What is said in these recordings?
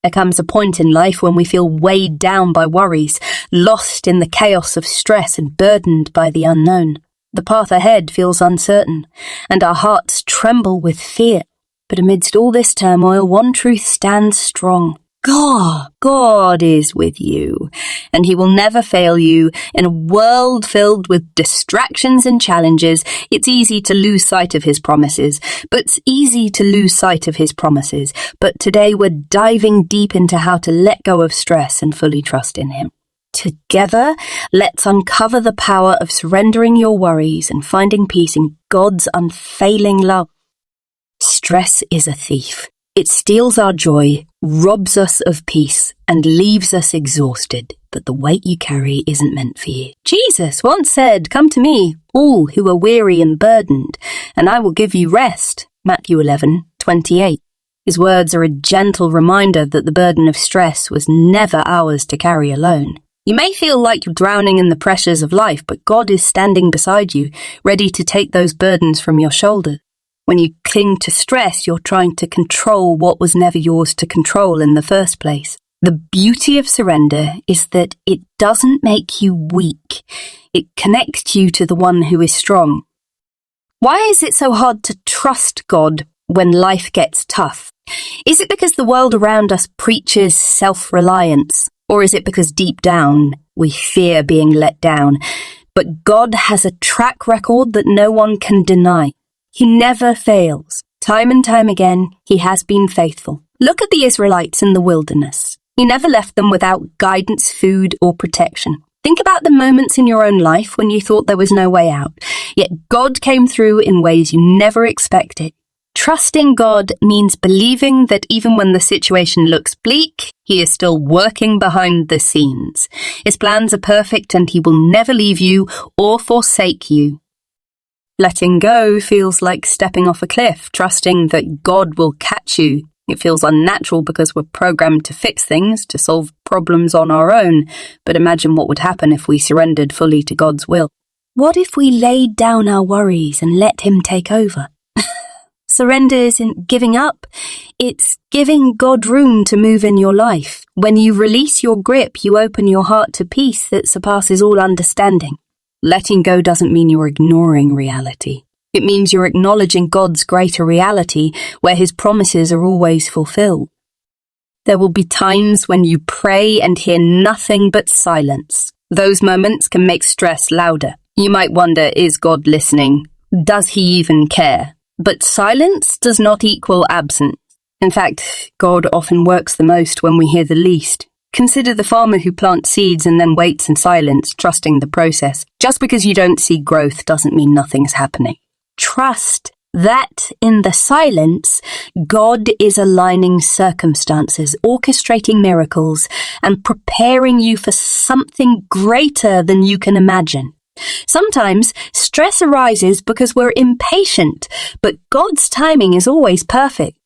There comes a point in life when we feel weighed down by worries, lost in the chaos of stress and burdened by the unknown. The path ahead feels uncertain, and our hearts tremble with fear. But amidst all this turmoil, one truth stands strong. God is with you, and he will never fail you. In a world filled with distractions and challenges, it's easy to lose sight of his promises. But today we're diving deep into how to let go of stress and fully trust in him. Together, let's uncover the power of surrendering your worries and finding peace in God's unfailing love. Stress is a thief. It steals our joy, robs us of peace, and leaves us exhausted. But the weight you carry isn't meant for you. Jesus once said, "Come to me, all who are weary and burdened, and I will give you rest." Matthew 11:28. His words are a gentle reminder that the burden of stress was never ours to carry alone. You may feel like you're drowning in the pressures of life, but God is standing beside you, ready to take those burdens from your shoulders. When you cling to stress, you're trying to control what was never yours to control in the first place. The beauty of surrender is that it doesn't make you weak. It connects you to the one who is strong. Why is it so hard to trust God when life gets tough? Is it because the world around us preaches self-reliance? Or is it because deep down we fear being let down? But God has a track record that no one can deny. He never fails. Time and time again, he has been faithful. Look at the Israelites in the wilderness. He never left them without guidance, food, or protection. Think about the moments in your own life when you thought there was no way out, yet God came through in ways you never expected. Trusting God means believing that even when the situation looks bleak, he is still working behind the scenes. His plans are perfect and he will never leave you or forsake you. Letting go feels like stepping off a cliff, trusting that God will catch you. It feels unnatural because we're programmed to fix things, to solve problems on our own. But imagine what would happen if we surrendered fully to God's will. What if we laid down our worries and let him take over? Surrender isn't giving up. It's giving God room to move in your life. When you release your grip, you open your heart to peace that surpasses all understanding. Letting go doesn't mean you're ignoring reality. It means you're acknowledging God's greater reality, where his promises are always fulfilled. There will be times when you pray and hear nothing but silence. Those moments can make stress louder. You might wonder, is God listening? Does he even care? But silence does not equal absence. In fact, God often works the most when we hear the least. Consider the farmer who plants seeds and then waits in silence, trusting the process. Just because you don't see growth doesn't mean nothing's happening. Trust that in the silence, God is aligning circumstances, orchestrating miracles, and preparing you for something greater than you can imagine. Sometimes stress arises because we're impatient, but God's timing is always perfect.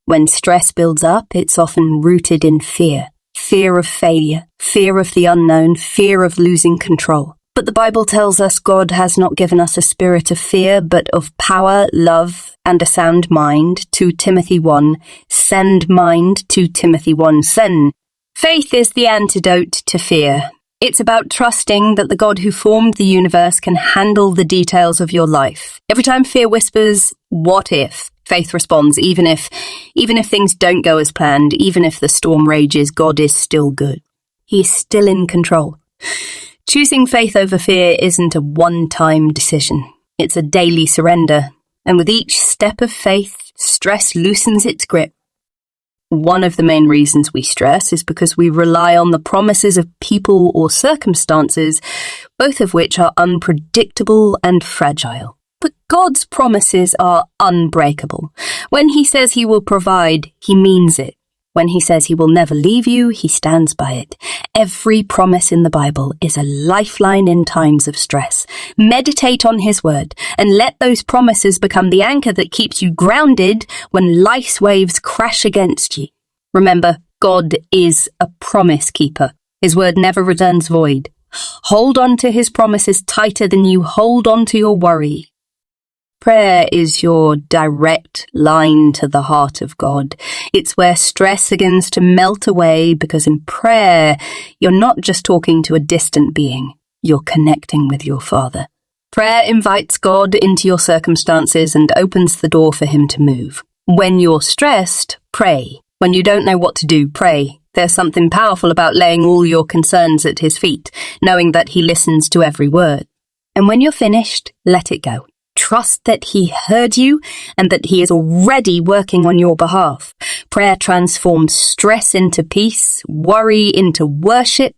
When stress builds up, it's often rooted in fear. Fear of failure, fear of the unknown, fear of losing control. But the Bible tells us God has not given us a spirit of fear, but of power, love, and a sound mind. 2 Timothy 1, send mind. 2 Timothy 1, send. Faith is the antidote to fear. It's about trusting that the God who formed the universe can handle the details of your life. Every time fear whispers, what if? Faith responds, even if things don't go as planned, even if the storm rages, God is still good. He's still in control. Choosing faith over fear isn't a one-time decision. It's a daily surrender. And with each step of faith, stress loosens its grip. One of the main reasons we stress is because we rely on the promises of people or circumstances, both of which are unpredictable and fragile. But God's promises are unbreakable. When he says he will provide, he means it. When he says he will never leave you, he stands by it. Every promise in the Bible is a lifeline in times of stress. Meditate on his word and let those promises become the anchor that keeps you grounded when life's waves crash against you. Remember, God is a promise keeper. His word never returns void. Hold on to his promises tighter than you hold on to your worry. Prayer is your direct line to the heart of God. It's where stress begins to melt away, because in prayer, you're not just talking to a distant being, you're connecting with your Father. Prayer invites God into your circumstances and opens the door for Him to move. When you're stressed, pray. When you don't know what to do, pray. There's something powerful about laying all your concerns at His feet, knowing that He listens to every word. And when you're finished, let it go. Trust that He heard you and that He is already working on your behalf. Prayer transforms stress into peace, worry into worship.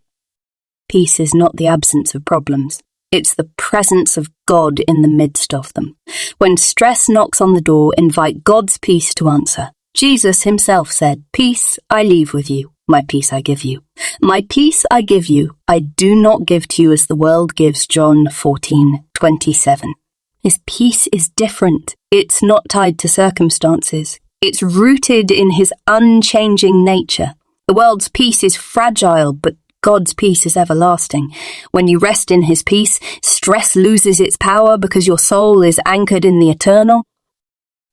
Peace is not the absence of problems. It's the presence of God in the midst of them. When stress knocks on the door, invite God's peace to answer. Jesus Himself said, "Peace I leave with you, my peace I give you. My peace I give you, I do not give to you as the world gives." John 14:27. His peace is different. It's not tied to circumstances. It's rooted in His unchanging nature. The world's peace is fragile, but God's peace is everlasting. When you rest in His peace, stress loses its power because your soul is anchored in the eternal.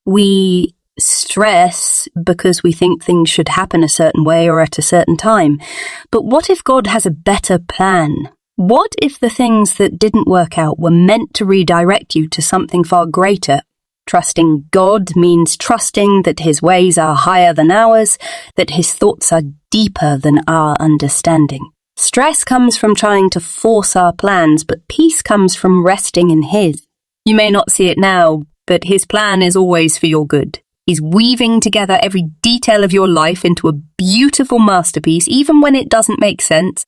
We stress because we think things should happen a certain way or at a certain time. But what if God has a better plan? What if the things that didn't work out were meant to redirect you to something far greater? Trusting God means trusting that His ways are higher than ours, that His thoughts are deeper than our understanding. Stress comes from trying to force our plans, but peace comes from resting in His. You may not see it now, but His plan is always for your good. He's weaving together every detail of your life into a beautiful masterpiece, even when it doesn't make sense.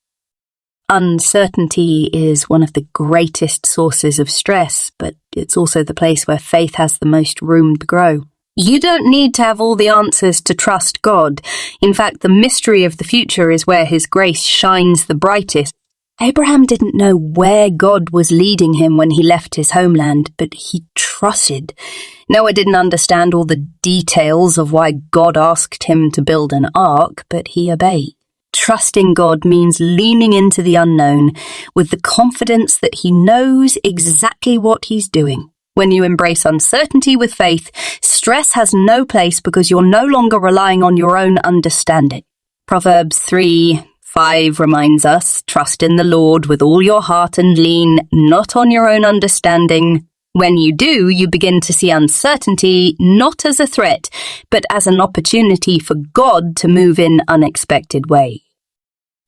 Uncertainty is one of the greatest sources of stress, but it's also the place where faith has the most room to grow. You don't need to have all the answers to trust God. In fact, the mystery of the future is where His grace shines the brightest. Abraham didn't know where God was leading him when he left his homeland, but he trusted. Noah didn't understand all the details of why God asked him to build an ark, but he obeyed. Trusting God means leaning into the unknown with the confidence that He knows exactly what He's doing. When you embrace uncertainty with faith, stress has no place because you're no longer relying on your own understanding. Proverbs 3:5 reminds us, "Trust in the Lord with all your heart and lean not on your own understanding." When you do, you begin to see uncertainty not as a threat, but as an opportunity for God to move in unexpected ways.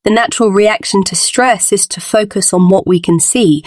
The natural reaction to stress is to focus on what we can see.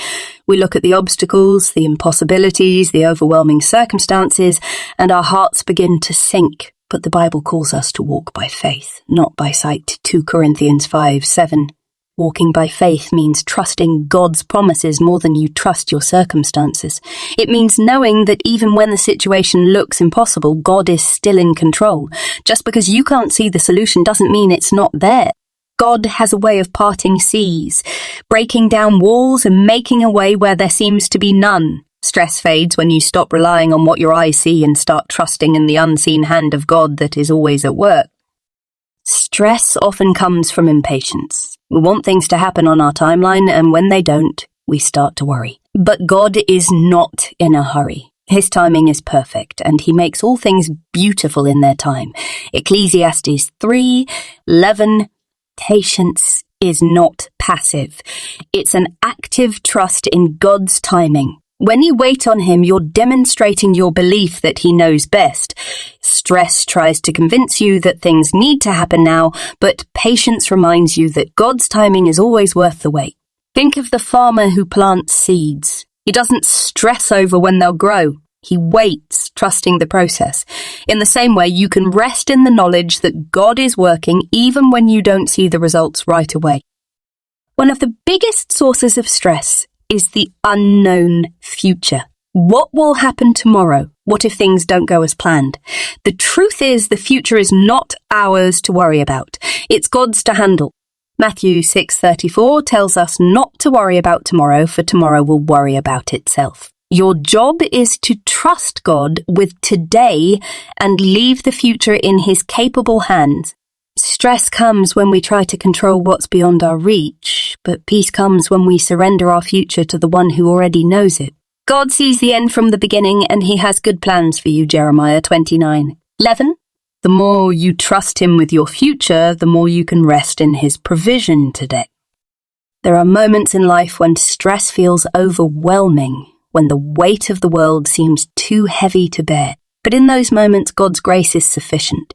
We look at the obstacles, the impossibilities, the overwhelming circumstances, and our hearts begin to sink. But the Bible calls us to walk by faith, not by sight. 2 Corinthians 5:7. Walking by faith means trusting God's promises more than you trust your circumstances. It means knowing that even when the situation looks impossible, God is still in control. Just because you can't see the solution doesn't mean it's not there. God has a way of parting seas, breaking down walls and making a way where there seems to be none. Stress fades when you stop relying on what your eyes see and start trusting in the unseen hand of God that is always at work. Stress often comes from impatience. We want things to happen on our timeline, and when they don't, we start to worry. But God is not in a hurry. His timing is perfect, and He makes all things beautiful in their time. Ecclesiastes 3:11. Patience is not passive. It's an active trust in God's timing. When you wait on Him, you're demonstrating your belief that He knows best. Stress tries to convince you that things need to happen now, but patience reminds you that God's timing is always worth the wait. Think of the farmer who plants seeds. He doesn't stress over when they'll grow. He waits, trusting the process. In the same way, you can rest in the knowledge that God is working even when you don't see the results right away. One of the biggest sources of stress is the unknown future. What will happen tomorrow? What if things don't go as planned? The truth is, the future is not ours to worry about. It's God's to handle. Matthew 6:34 tells us not to worry about tomorrow, for tomorrow will worry about itself. Your job is to trust God with today and leave the future in His capable hands. Stress comes when we try to control what's beyond our reach, but peace comes when we surrender our future to the one who already knows it. God sees the end from the beginning and he has good plans for you, Jeremiah 29:11. The more you trust him with your future, the more you can rest in his provision today. There are moments in life when stress feels overwhelming, when the weight of the world seems too heavy to bear. But in those moments, God's grace is sufficient.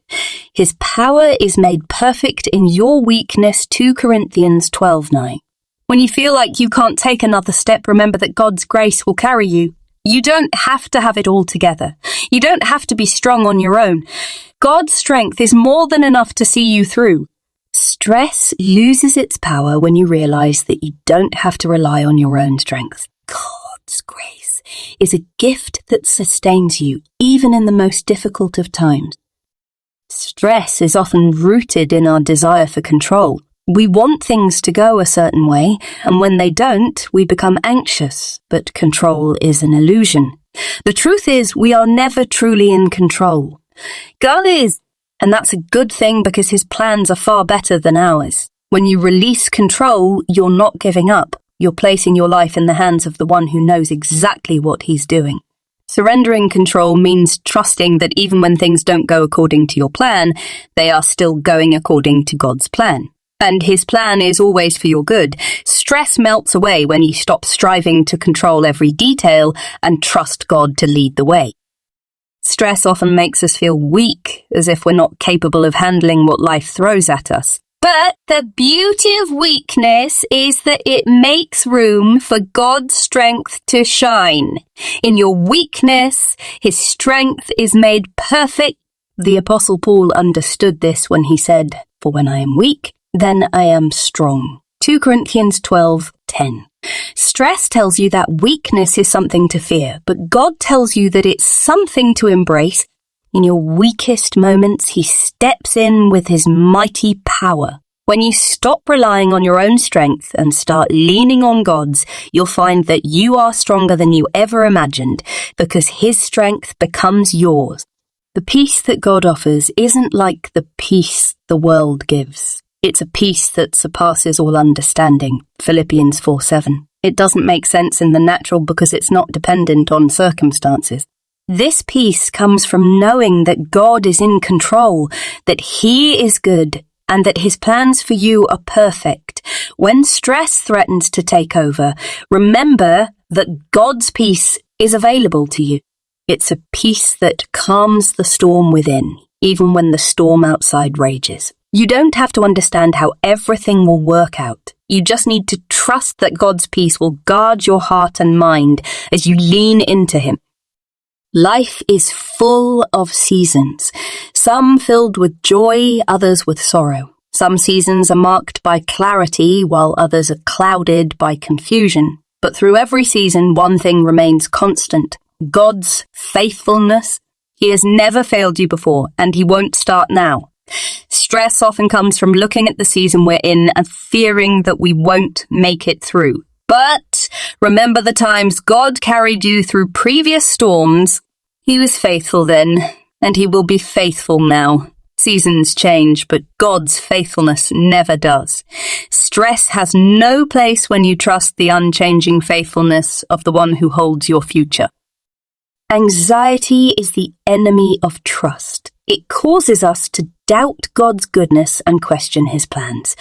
His power is made perfect in your weakness, 2 Corinthians 12:9. When you feel like you can't take another step, remember that God's grace will carry you. You don't have to have it all together. You don't have to be strong on your own. God's strength is more than enough to see you through. Stress loses its power when you realize that you don't have to rely on your own strength. God's grace is a gift that sustains you, even in the most difficult of times. Stress is often rooted in our desire for control. We want things to go a certain way, and when they don't, we become anxious, but control is an illusion. The truth is, we are never truly in control. God is, and that's a good thing because his plans are far better than ours. When you release control, you're not giving up. You're placing your life in the hands of the one who knows exactly what he's doing. Surrendering control means trusting that even when things don't go according to your plan, they are still going according to God's plan. And his plan is always for your good. Stress melts away when you stop striving to control every detail and trust God to lead the way. Stress often makes us feel weak, as if we're not capable of handling what life throws at us. But the beauty of weakness is that it makes room for God's strength to shine. In your weakness, his strength is made perfect. The Apostle Paul understood this when he said, "For when I am weak, then I am strong." 2 Corinthians 12:10. Stress tells you that weakness is something to fear, but God tells you that it's something to embrace. In your weakest moments, he steps in with his mighty power. When you stop relying on your own strength and start leaning on God's, you'll find that you are stronger than you ever imagined, because his strength becomes yours. The peace that God offers isn't like the peace the world gives. It's a peace that surpasses all understanding. Philippians 4:7. It doesn't make sense in the natural because it's not dependent on circumstances. This peace comes from knowing that God is in control, that he is good, and that his plans for you are perfect. When stress threatens to take over, remember that God's peace is available to you. It's a peace that calms the storm within, even when the storm outside rages. You don't have to understand how everything will work out. You just need to trust that God's peace will guard your heart and mind as you lean into him. Life is full of seasons, some filled with joy, others with sorrow. Some seasons are marked by clarity, while others are clouded by confusion. But through every season, one thing remains constant: God's faithfulness. He has never failed you before, and he won't start now. Stress often comes from looking at the season we're in and fearing that we won't make it through. But remember the times God carried you through previous storms. He was faithful then, and he will be faithful now. Seasons change, but God's faithfulness never does. Stress has no place when you trust the unchanging faithfulness of the one who holds your future. Anxiety is the enemy of trust. It causes us to doubt God's goodness and question his plans.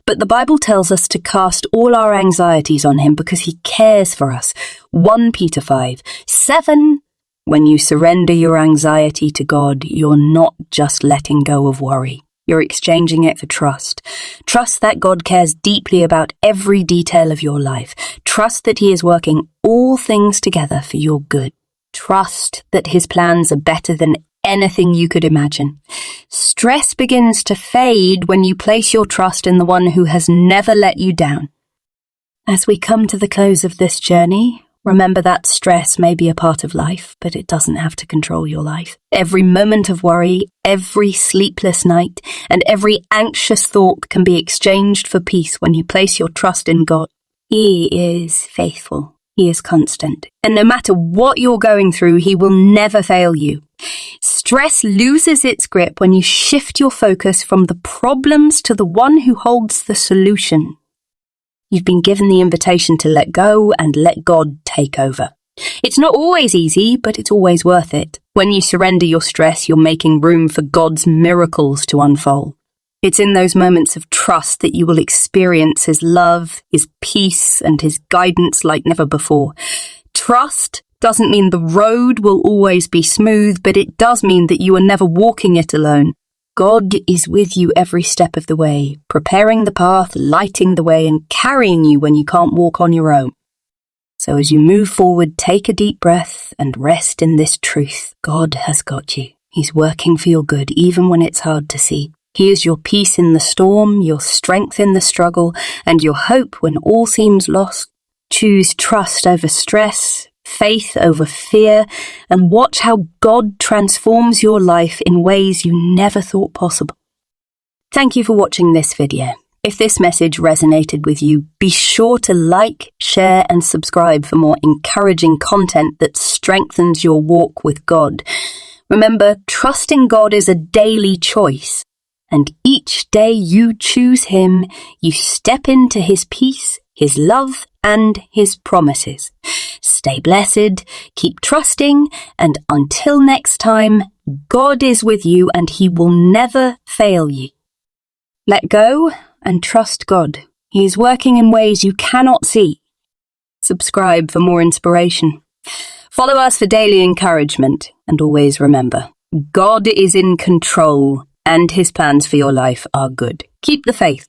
But the Bible tells us to cast all our anxieties on him because he cares for us. 1 Peter 5:7. When you surrender your anxiety to God, you're not just letting go of worry. You're exchanging it for trust. Trust that God cares deeply about every detail of your life. Trust that he is working all things together for your good. Trust that his plans are better than anything you could imagine. Stress begins to fade when you place your trust in the one who has never let you down. As we come to the close of this journey, remember that stress may be a part of life, but it doesn't have to control your life. Every moment of worry, every sleepless night, and every anxious thought can be exchanged for peace when you place your trust in God. He is faithful. He is constant. And no matter what you're going through, he will never fail you. Stress loses its grip when you shift your focus from the problems to the one who holds the solution. You've been given the invitation to let go and let God take over. It's not always easy, but it's always worth it. When you surrender your stress, you're making room for God's miracles to unfold. It's in those moments of trust that you will experience His love, His peace, and His guidance like never before. Trust doesn't mean the road will always be smooth, but it does mean that you are never walking it alone. God is with you every step of the way, preparing the path, lighting the way, and carrying you when you can't walk on your own. So as you move forward, take a deep breath and rest in this truth. God has got you. He's working for your good, even when it's hard to see. He is your peace in the storm, your strength in the struggle, and your hope when all seems lost. Choose trust over stress, faith over fear, and watch how God transforms your life in ways you never thought possible. Thank you for watching this video. If this message resonated with you, be sure to like, share, and subscribe for more encouraging content that strengthens your walk with God. Remember, trusting God is a daily choice, and each day you choose Him, you step into His peace, His love, and His promises. Stay blessed, keep trusting, and until next time, God is with you and He will never fail you. Let go and trust God. He is working in ways you cannot see. Subscribe for more inspiration. Follow us for daily encouragement, and always remember, God is in control and His plans for your life are good. Keep the faith.